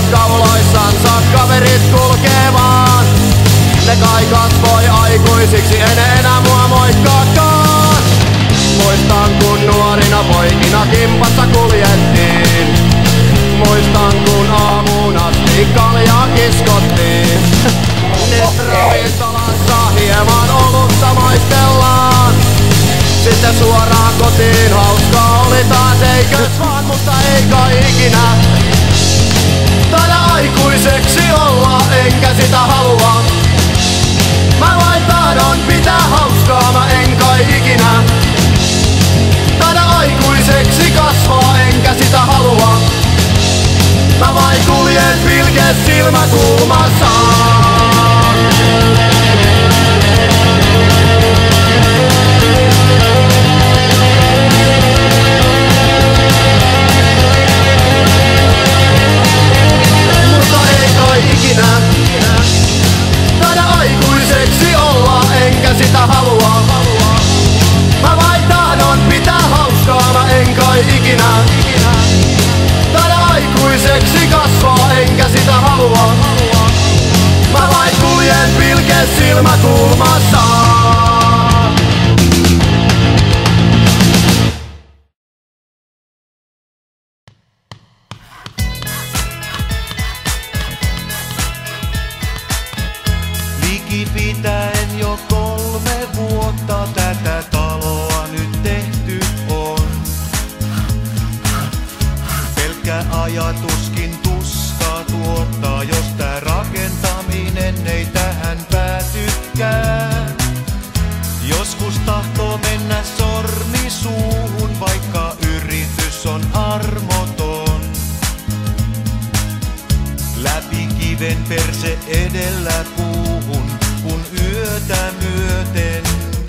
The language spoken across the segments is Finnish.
Kourat kauloissansa kaverit kulkee vaan. Ne kai kasvoi aikuisiksi, en enää mua moikkaakaan. Muistan kun nuorina poikina kimpassa kuljettiin. Muistan kun aamuun asti kaljaa kiskottiin. Nyt ravintolassa hieman olutta maistellaan. Sitten suoraan kotiin, hauskaa oli taas eikös vaan, mutta ei kai ikinä taida aikuiseksi olla, enkä sitä halua. Mä vain tahdon pitää hauskaa, mä en kai ikinä taida aikuiseksi kasvaa, enkä sitä halua. Mä vain kuljen pilkes silmä kuumassa. Mutta ei kai ikinä taida aikuiseksi olla, enkä sitä halua. Mä vain tahdon pitää hauskaa, mä en kai ikinä taida aikuiseksi kasvaa, enkä sitä halua. Mä vain kuljen pilkes silmä kulmassa. Likipitäen jo 3 vuotta tätä taloa nyt tehty on. Pelkkä ajatuskin tuskaa tuottaa, jos tää rakentaminen ei tähän päätykään. Joskus tahtoo mennä sormi suuhun, vaikka yritys on armoton. Läpi kiven perse edellä puuhun, kun yötä myöten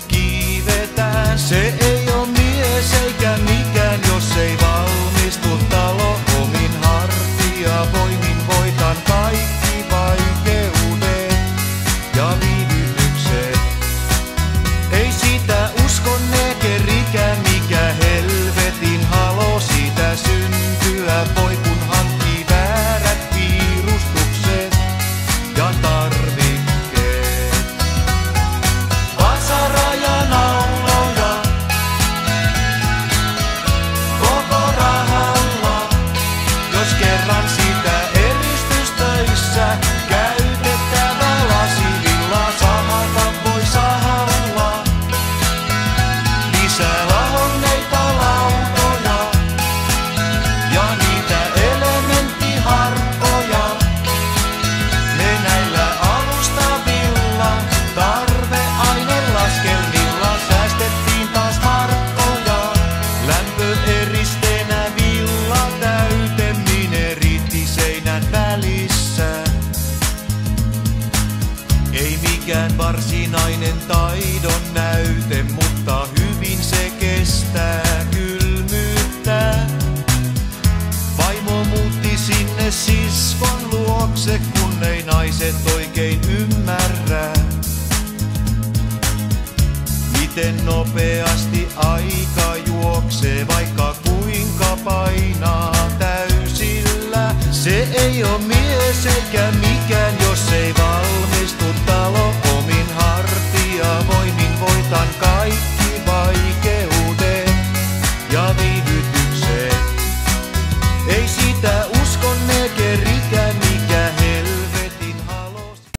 kiivetään. Se ei oo mies eikä mikään, jos ei valmistu talo omin hartiavoimin. Voitan kaikki vaikeudet ja viivytykset. Ei sitä usko nekerikään, mikä helvetin halo siitä syntyä voi, kun hankkii väärät piirustukset ja tarvikkeet. Vasara ja nauloja koko rahalla, jos kerran sitä eristystöissä käytettävä lasivilla sahata voi sahalla. Lisää lahonneita lautoja ja niitä elementtiharkkoja. Me näillä alustavilla tarveainelaskelmilla säästettiin taas markkoja. Lämpöeristeenä villa täyteminen riitti seinän välissä. Ei mikään varsinainen taidon näyte, mutta hyvin se kestää kylmyyttä. Vaimo muutti sinne siskon luokse, kun ei naiset oikein ymmärrä, miten nopeasti aika juoksee, vaikka kuinka painaa täysillä. Se ei oo mies eikä mikään, jos ei valmistu talo omin hartiavoimin. Voitan